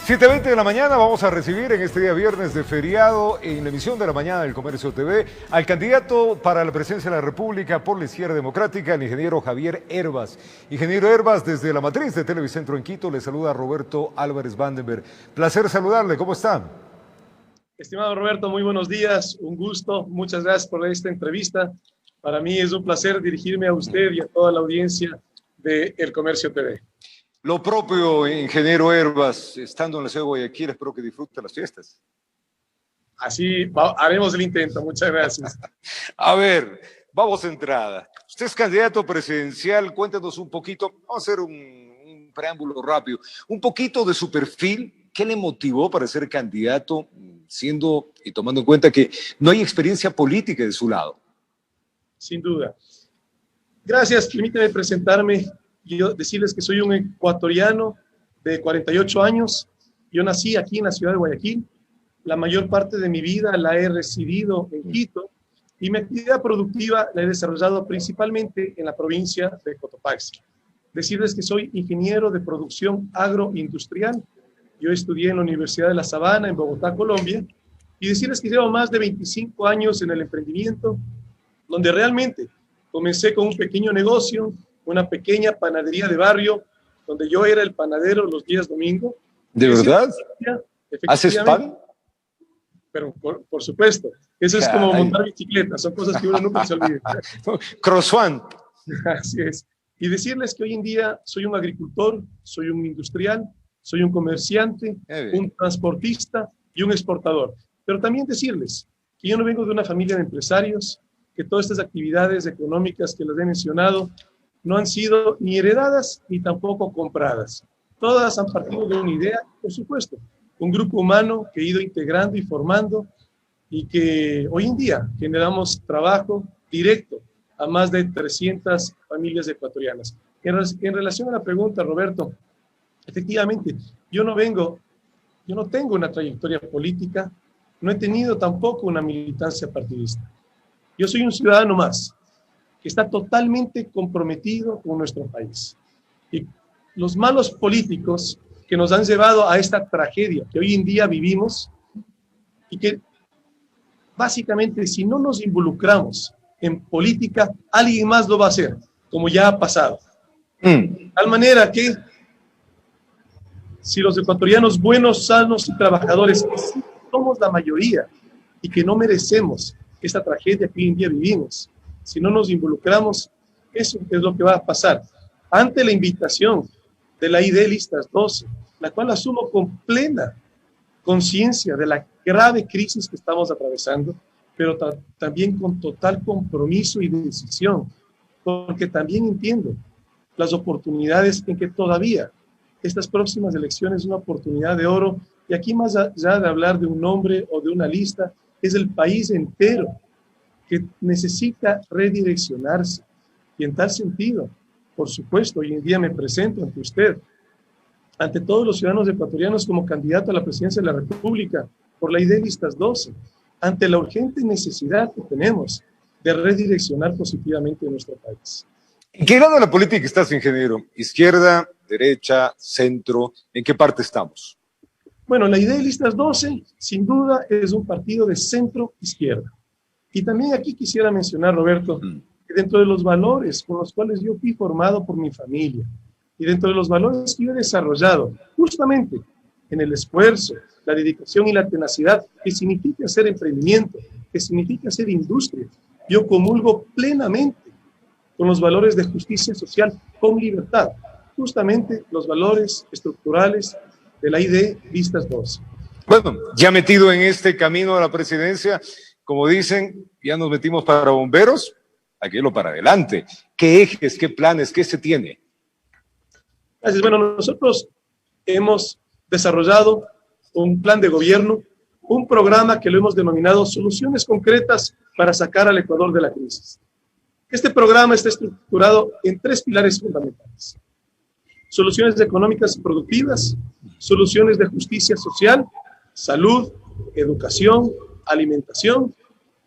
7:20 de la mañana vamos a recibir en este día viernes de feriado en la emisión de la mañana del Comercio TV al candidato para la presidencia de la República por la Izquierda Democrática, el ingeniero Javier Hervas. Ingeniero Hervas, desde la matriz de Televicentro en Quito, le saluda Roberto Álvarez Vandenberg. Placer saludarle, ¿cómo está? Estimado Roberto, muy buenos días, un gusto, muchas gracias por esta entrevista. Para mí es un placer dirigirme a usted y a toda la audiencia de El Comercio TV. Lo propio, ingeniero Hervas, estando en la ciudad de Guayaquil, espero que disfrute las fiestas. Así haremos el intento, muchas gracias. A ver, vamos de entrada. Usted es candidato presidencial, cuéntanos un poquito, vamos a hacer un preámbulo rápido, un poquito de su perfil. ¿Qué le motivó para ser candidato, siendo y tomando en cuenta que no hay experiencia política de su lado? Sin duda. Gracias, permíteme presentarme. Yo decirles que soy un ecuatoriano de 48 años. Yo nací aquí en la ciudad de Guayaquil. La mayor parte de mi vida la he residido en Quito y mi actividad productiva la he desarrollado principalmente en la provincia de Cotopaxi. Decirles que soy ingeniero de producción agroindustrial. Yo estudié en la Universidad de La Sabana, en Bogotá, Colombia, y decirles que llevo más de 25 años en el emprendimiento, donde realmente comencé con un pequeño negocio, una pequeña panadería de barrio, donde yo era el panadero los días domingo. ¿De verdad? ¿Haces pan? Pero por supuesto, eso es como montar bicicleta, son cosas que uno nunca se olvida. Croissant. Así es. Y decirles que hoy en día soy un agricultor, soy un industrial, soy un comerciante, un transportista y un exportador. Pero también decirles que yo no vengo de una familia de empresarios, que todas estas actividades económicas que les he mencionado no han sido ni heredadas ni tampoco compradas. Todas han partido de una idea, por supuesto, un grupo humano que he ido integrando y formando y que hoy en día generamos trabajo directo a más de 300 familias ecuatorianas. En relación a la pregunta, Roberto, efectivamente, yo no tengo una trayectoria política, no he tenido tampoco una militancia partidista. Yo soy un ciudadano más, que está totalmente comprometido con nuestro país. Y los malos políticos que nos han llevado a esta tragedia que hoy en día vivimos y que básicamente si no nos involucramos en política, alguien más lo va a hacer, como ya ha pasado. De tal manera que si los ecuatorianos buenos, sanos y trabajadores, que sí somos la mayoría y que no merecemos esta tragedia que hoy en día vivimos, si no nos involucramos, eso es lo que va a pasar. Ante la invitación de la ID Listas 12, la cual asumo con plena conciencia de la grave crisis que estamos atravesando, pero también con total compromiso y decisión, porque también entiendo las oportunidades en que todavía estas próximas elecciones es una oportunidad de oro, y aquí más allá de hablar de un nombre o de una lista, es el país entero que necesita redireccionarse. Y en tal sentido, por supuesto, hoy en día me presento ante usted, ante todos los ciudadanos ecuatorianos como candidato a la presidencia de la República por la ID Listas 12, ante la urgente necesidad que tenemos de redireccionar positivamente nuestro país. ¿En qué lado de la política estás, ingeniero? ¿Izquierda, derecha, centro? ¿En qué parte estamos? Bueno, la ID Listas 12, sin duda, es un partido de centro-izquierda. Y también aquí quisiera mencionar, Roberto, que dentro de los valores con los cuales yo fui formado por mi familia y dentro de los valores que yo he desarrollado, justamente en el esfuerzo, la dedicación y la tenacidad, que significa hacer emprendimiento, que significa hacer industria, yo comulgo plenamente con los valores de justicia social con libertad, justamente los valores estructurales de la ID Listas 12. Bueno, ya metido en este camino a la presidencia, como dicen, ya nos metimos para bomberos, aquello para adelante. ¿Qué ejes, qué planes, qué se tiene? Gracias. Bueno, nosotros hemos desarrollado un plan de gobierno, un programa que lo hemos denominado Soluciones Concretas para sacar al Ecuador de la crisis. Este programa está estructurado en 3 pilares fundamentales: soluciones económicas y productivas, soluciones de justicia social, salud, educación, alimentación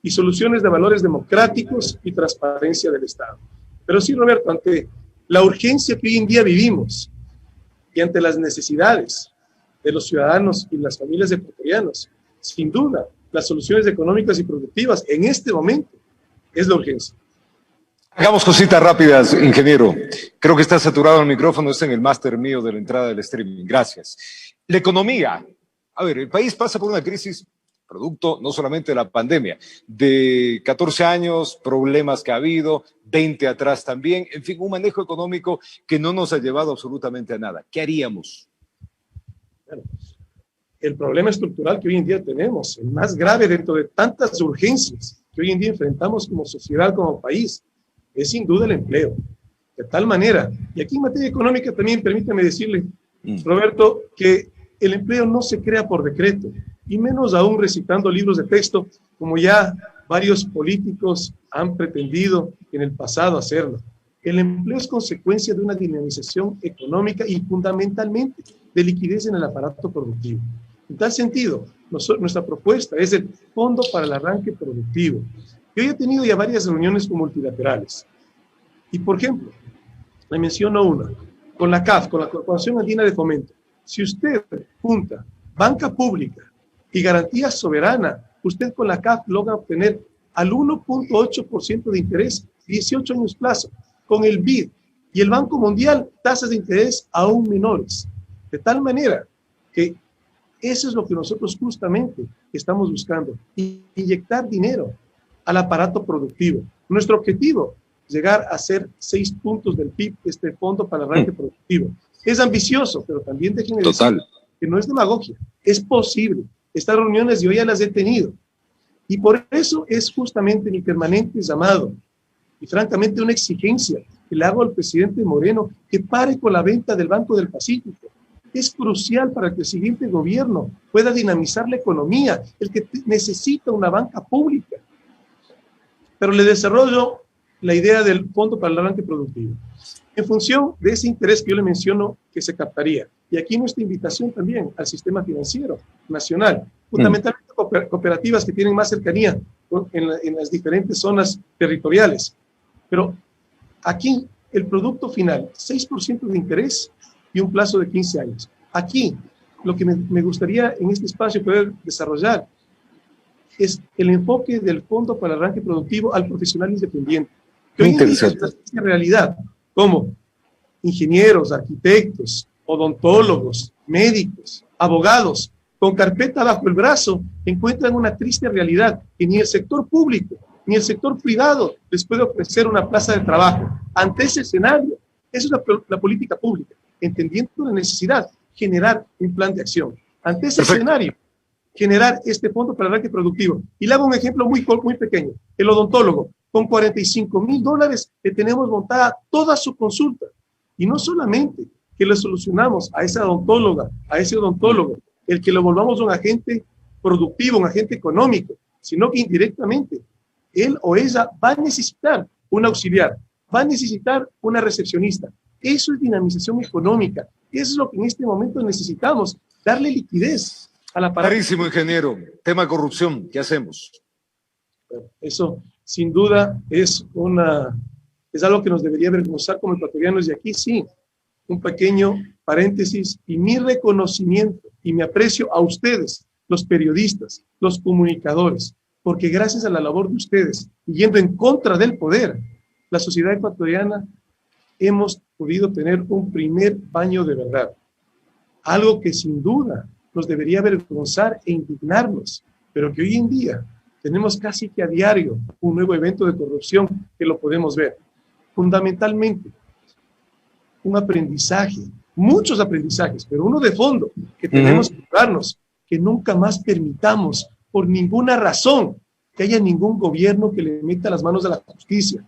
y soluciones de valores democráticos y transparencia del Estado. Pero sí, Roberto, ante la urgencia que hoy en día vivimos y ante las necesidades de los ciudadanos y las familias ecuatorianas. Sin duda, las soluciones económicas y productivas en este momento es la urgencia. Hagamos cositas rápidas, ingeniero. Creo que está saturado el micrófono, está en el máster mío de la entrada del streaming. Gracias. La economía. A ver, el país pasa por una crisis producto no solamente de la pandemia, de 14 años, problemas que ha habido, 20 atrás también, en fin, un manejo económico que no nos ha llevado absolutamente a nada. ¿Qué haríamos? Bueno, el problema estructural que hoy en día tenemos, el más grave dentro de tantas urgencias que hoy en día enfrentamos como sociedad, como país, es sin duda el empleo. De tal manera, y aquí en materia económica también permítame decirle, Roberto, que el empleo no se crea por decreto, y menos aún recitando libros de texto, como ya varios políticos han pretendido en el pasado hacerlo. El empleo es consecuencia de una dinamización económica y fundamentalmente de liquidez en el aparato productivo. En tal sentido, nuestra propuesta es el Fondo para el Arranque Productivo. Yo he tenido ya varias reuniones con multilaterales. Y, por ejemplo, le menciono una, con la CAF, con la Corporación Andina de Fomento. Si usted junta banca pública y garantía soberana, usted con la CAF logra obtener al 1.8% de interés, 18 años plazo. Con el BID y el Banco Mundial, tasas de interés aún menores. De tal manera que eso es lo que nosotros justamente estamos buscando, inyectar dinero al aparato productivo. Nuestro objetivo es llegar a ser 6 puntos del PIB, este fondo para el arranque productivo. Es ambicioso, pero también déjenme decir que no es demagogia, es posible. Estas reuniones yo ya las he tenido. Y por eso es justamente mi permanente llamado y francamente una exigencia que le hago al presidente Moreno que pare con la venta del Banco del Pacífico. Es crucial para que el siguiente gobierno pueda dinamizar la economía, el que necesita una banca pública. Pero le desarrollo la idea del Fondo para el Arranque Productivo. En función de ese interés que yo le menciono que se captaría, y aquí nuestra invitación también al sistema financiero nacional, fundamentalmente cooperativas que tienen más cercanía en las diferentes zonas territoriales. Pero aquí el producto final, 6% de interés y un plazo de 15 años. Aquí lo que me gustaría en este espacio poder desarrollar es el enfoque del Fondo para el Arranque Productivo al profesional independiente. Que hoy en día es una realidad, como ingenieros, arquitectos, odontólogos, médicos, abogados, con carpeta bajo el brazo, encuentran una triste realidad que ni el sector público ni el sector privado les puede ofrecer una plaza de trabajo. Ante ese escenario, esa es la política pública, entendiendo la necesidad, generar un plan de acción. Ante ese escenario, generar este fondo para el arranque productivo. Y le hago un ejemplo muy pequeño. El odontólogo, con $45,000 le tenemos montada toda su consulta. Y no solamente que le solucionamos a esa odontóloga, a ese odontólogo, el que lo volvamos un agente productivo, un agente económico, sino que indirectamente él o ella va a necesitar un auxiliar, va a necesitar una recepcionista. Eso es dinamización económica. Eso es lo que en este momento necesitamos, darle liquidez a la aparato. Clarísimo, ingeniero. Tema corrupción, ¿qué hacemos? Bueno, eso sin duda es algo que nos debería avergonzar como ecuatorianos, y aquí sí, un pequeño paréntesis y mi reconocimiento y mi aprecio a ustedes, los periodistas, los comunicadores, porque gracias a la labor de ustedes, y yendo en contra del poder, la sociedad ecuatoriana hemos podido tener un primer baño de verdad. Algo que sin duda nos debería avergonzar e indignarnos, pero que hoy en día tenemos casi que a diario un nuevo evento de corrupción que lo podemos ver. Fundamentalmente, un aprendizaje, muchos aprendizajes, pero uno de fondo que tenemos que darnos, que nunca más permitamos por ninguna razón que haya ningún gobierno que le meta las manos a la justicia.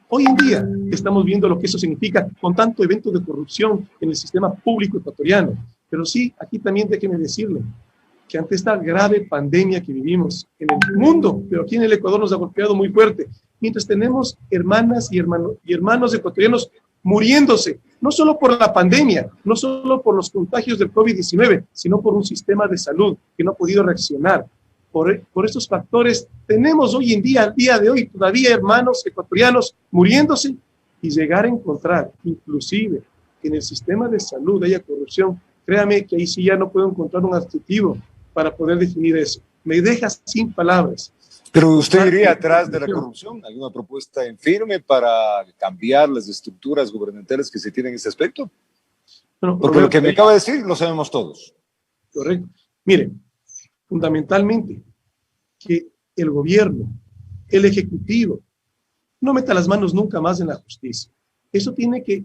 Hoy en día estamos viendo lo que eso significa con tanto evento de corrupción en el sistema público ecuatoriano. Pero sí, aquí también déjeme decirle que ante esta grave pandemia que vivimos en el mundo, pero aquí en el Ecuador nos ha golpeado muy fuerte, mientras tenemos hermanas y hermanos ecuatorianos muriéndose, no solo por la pandemia, no solo por los contagios del COVID-19, sino por un sistema de salud que no ha podido reaccionar. Por estos factores, tenemos hoy en día, al día de hoy, todavía hermanos ecuatorianos muriéndose, y llegar a encontrar, inclusive, que en el sistema de salud haya corrupción, créame que ahí sí ya no puedo encontrar un adjetivo para poder definir eso. Me deja sin palabras. Pero usted iría atrás de la corrupción, ¿alguna propuesta en firme para cambiar las estructuras gubernamentales que se tienen en ese aspecto? Bueno, porque lo que me acaba de decir lo sabemos todos. Correcto. Miren, fundamentalmente, que el gobierno, el ejecutivo, no meta las manos nunca más en la justicia. Eso tiene que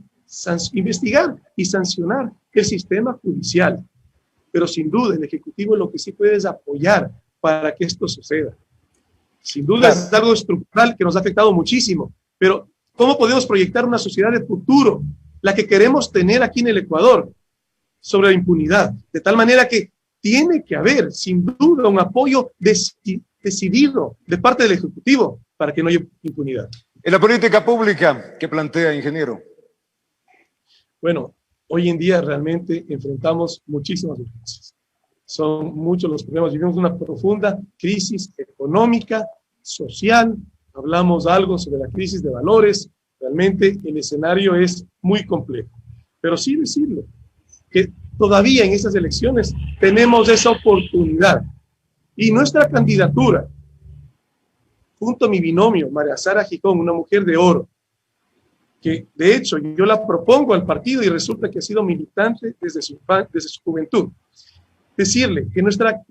investigar y sancionar el sistema judicial. Pero sin duda, el ejecutivo lo que sí puede es apoyar para que esto suceda. Sin duda es algo estructural que nos ha afectado muchísimo, pero ¿cómo podemos proyectar una sociedad de futuro, la que queremos tener aquí en el Ecuador, sobre la impunidad? De tal manera que tiene que haber, sin duda, un apoyo decidido de parte del Ejecutivo para que no haya impunidad. En la política pública, ¿qué plantea, ingeniero? Bueno, hoy en día realmente enfrentamos muchísimas urgencias. Son muchos los problemas. Vivimos una profunda crisis económica, social. Hablamos algo sobre la crisis de valores. Realmente el escenario es muy complejo. Pero sí decirle que todavía en estas elecciones tenemos esa oportunidad. Y nuestra candidatura, junto a mi binomio, María Sara Gijón, una mujer de oro, que de hecho yo la propongo al partido y resulta que ha sido militante desde su juventud. Decirle que nuestra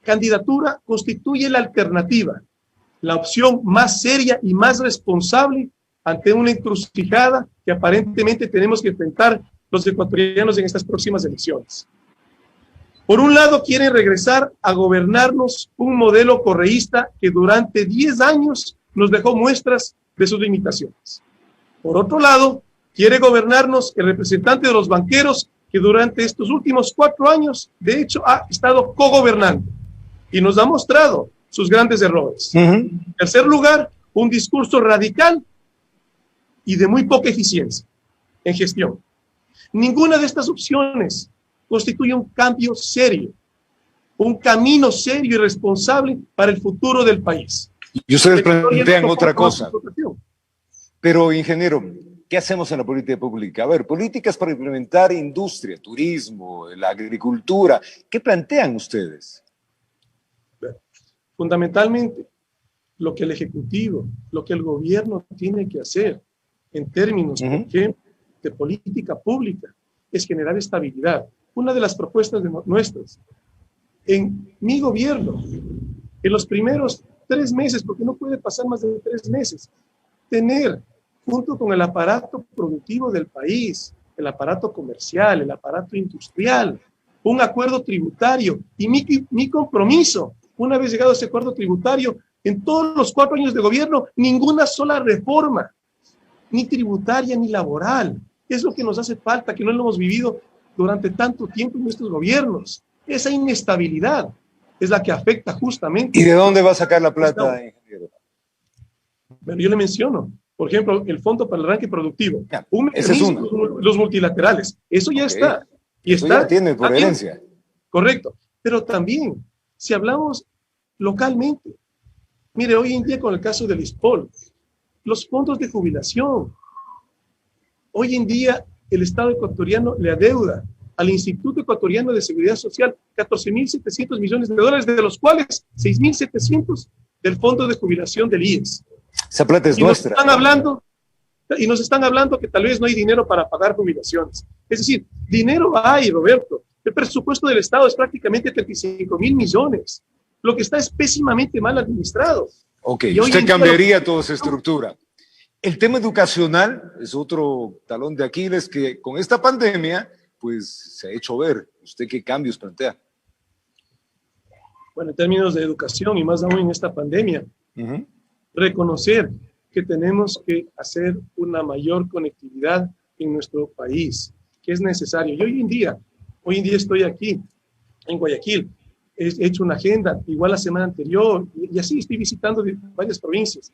candidatura constituye la alternativa, la opción más seria y más responsable ante una encrucijada que aparentemente tenemos que enfrentar los ecuatorianos en estas próximas elecciones. Por un lado, quieren regresar a gobernarnos un modelo correísta que durante 10 años nos dejó muestras de sus limitaciones. Por otro lado, quiere gobernarnos el representante de los banqueros que durante estos últimos 4 años, de hecho, ha estado cogobernando y nos ha mostrado sus grandes errores. En tercer lugar, un discurso radical y de muy poca eficiencia en gestión. Ninguna de estas opciones constituye un cambio serio, un camino serio y responsable para el futuro del país. Y ustedes plantean otra cosa. Pero, ingeniero, ¿qué hacemos en la política pública? A ver, políticas para implementar industria, turismo, la agricultura. ¿Qué plantean ustedes? Fundamentalmente, lo que el Ejecutivo, lo que el gobierno tiene que hacer en términos, por ejemplo, de política pública, es generar estabilidad. Una de las propuestas nuestras, en mi gobierno, en los primeros 3 meses, porque no puede pasar más de 3 meses, tener, junto con el aparato productivo del país, el aparato comercial, el aparato industrial, un acuerdo tributario y mi compromiso, una vez llegado a ese acuerdo tributario, en todos los 4 años de gobierno, ninguna sola reforma, ni tributaria ni laboral. Es lo que nos hace falta, que no lo hemos vivido durante tanto tiempo en nuestros gobiernos. Esa inestabilidad es la que afecta justamente. ¿Y de dónde va a sacar la plata, ingeniero? Bueno, yo le menciono, por ejemplo, el Fondo para el Arranque Productivo. Un mecanismo, los multilaterales. Eso ya está. Y eso está, ya tiene por herencia. Correcto. Pero también, si hablamos localmente, mire, hoy en día con el caso del ISPOL, los fondos de jubilación, hoy en día el Estado ecuatoriano le adeuda al Instituto Ecuatoriano de Seguridad Social 14.700 millones de dólares, de los cuales 6.700 del fondo de jubilación del IES. Esa plata es nuestra. Nos están hablando que tal vez no hay dinero para pagar jubilaciones. Es decir, dinero hay, Roberto. El presupuesto del Estado es prácticamente 35.000 millones. Lo que está es pésimamente mal administrado. Ok, y usted cambiaría toda esa estructura. El tema educacional es otro talón de Aquiles que con esta pandemia pues se ha hecho ver. ¿Usted qué cambios plantea? Bueno, en términos de educación y más aún en esta pandemia, reconocer que tenemos que hacer una mayor conectividad en nuestro país, que es necesario. Y hoy en día estoy aquí en Guayaquil, he hecho una agenda, igual la semana anterior, y así estoy visitando varias provincias,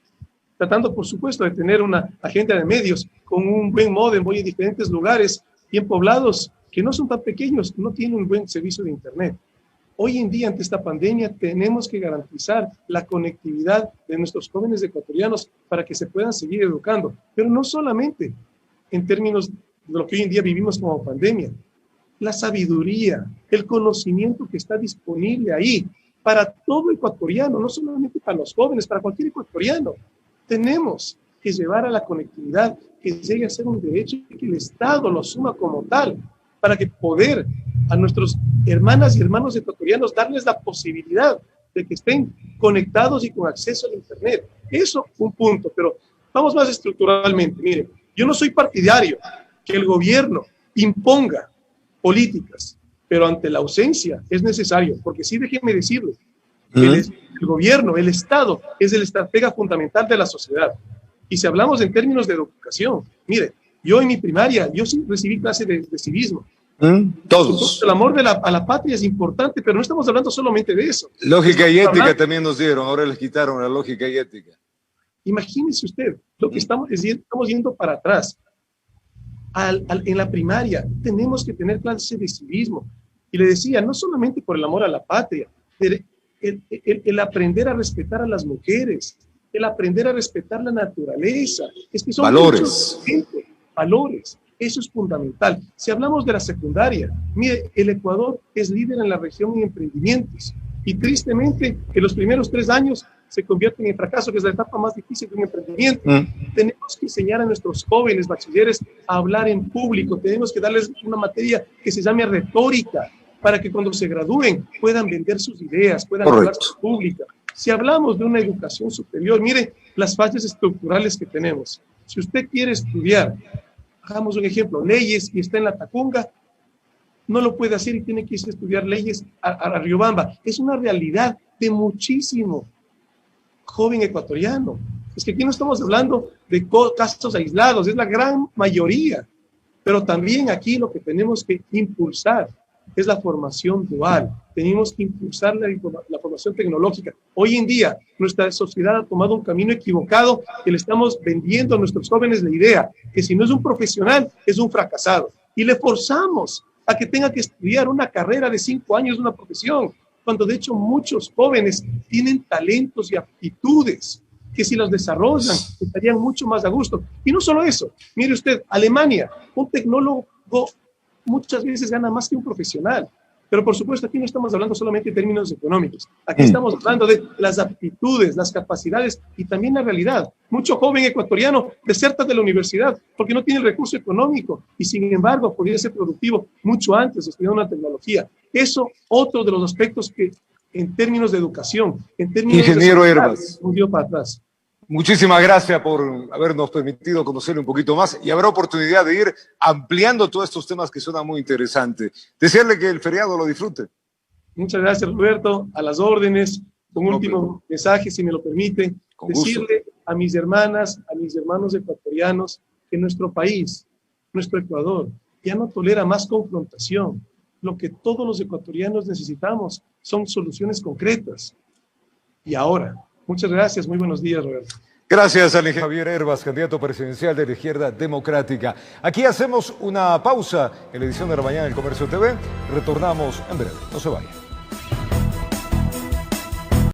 tratando, por supuesto, de tener una agenda de medios con un buen módem. Voy a diferentes lugares, bien poblados, que no son tan pequeños, no tienen un buen servicio de Internet. Hoy en día, ante esta pandemia, tenemos que garantizar la conectividad de nuestros jóvenes ecuatorianos para que se puedan seguir educando, pero no solamente en términos de lo que hoy en día vivimos como pandemia. la sabiduría, el conocimiento que está disponible ahí para todo ecuatoriano, no solamente para los jóvenes, para cualquier ecuatoriano. Tenemos que llevar a la conectividad, que llegue a ser un derecho y que el Estado lo asuma como tal, para que poder a nuestros hermanas y hermanos ecuatorianos darles la posibilidad de que estén conectados y con acceso al Internet. Eso un punto, pero vamos más estructuralmente. Miren, yo no soy partidario que el gobierno imponga políticas, pero ante la ausencia es necesario, porque sí, déjenme decirles, el gobierno, el Estado, es el estratega fundamental de la sociedad. Y si hablamos en términos de educación, mire, yo en mi primaria, yo sí recibí clase de civismo. Todos. El amor a la patria es importante, pero no estamos hablando solamente de eso. Lógica y ética también nos dieron, ahora les quitaron la lógica y ética. Imagínese usted lo que estamos yendo para atrás. En la primaria tenemos que tener clase de civismo. Y le decía, no solamente por el amor a la patria, el aprender a respetar a las mujeres, el aprender a respetar la naturaleza. Es que son valores. Valores. Eso es fundamental. Si hablamos de la secundaria, mire, el Ecuador es líder en la región en emprendimientos. Y tristemente, que los primeros 3 años se convierten en fracaso, que es la etapa más difícil de un emprendimiento. Tenemos que enseñar a nuestros jóvenes bachilleres a hablar en público. Tenemos que darles una materia que se llame retórica, para que cuando se gradúen puedan vender sus ideas, puedan hablar en público. Si hablamos de una educación superior, mire las fallas estructurales que tenemos. Si usted quiere estudiar, hagamos un ejemplo, leyes y está en la Tacunga, no lo puede hacer y tiene que irse a estudiar leyes a Riobamba. Es una realidad de muchísimo joven ecuatoriano. Es que aquí no estamos hablando de casos aislados, es la gran mayoría. Pero también aquí lo que tenemos que impulsar es la formación dual. Tenemos que impulsar la formación tecnológica. Hoy en día, nuestra sociedad ha tomado un camino equivocado que le estamos vendiendo a nuestros jóvenes la idea que si no es un profesional, es un fracasado. Y le forzamos a que tenga que estudiar una carrera de 5 años, una profesión, cuando de hecho muchos jóvenes tienen talentos y aptitudes que si los desarrollan estarían mucho más a gusto. Y no solo eso, mire usted, Alemania, un tecnólogo muchas veces gana más que un profesional. Pero por supuesto aquí no estamos hablando solamente en términos económicos. Aquí estamos hablando de las aptitudes, las capacidades y también la realidad. Mucho joven ecuatoriano deserta de la universidad porque no tiene el recurso económico y sin embargo podría ser productivo mucho antes estudiando una tecnología. Eso, otro de los aspectos que en términos de educación, en términos Ingeniero Hervas, nos dio para atrás. Muchísimas gracias por habernos permitido conocerle un poquito más y habrá oportunidad de ir ampliando todos estos temas que suenan muy interesantes. Desearle que el feriado lo disfrute. Muchas gracias, Roberto. A las órdenes. Un último mensaje, si me lo permite. Decirle a mis hermanas, a mis hermanos ecuatorianos que nuestro país, nuestro Ecuador, ya no tolera más confrontación. Lo que todos los ecuatorianos necesitamos son soluciones concretas. Y ahora, muchas gracias, muy buenos días, Roberto. Gracias al ingeniero Javier Hervas, candidato presidencial de la Izquierda Democrática. Aquí hacemos una pausa en la edición de la mañana del Comercio TV. Retornamos en breve, no se vayan.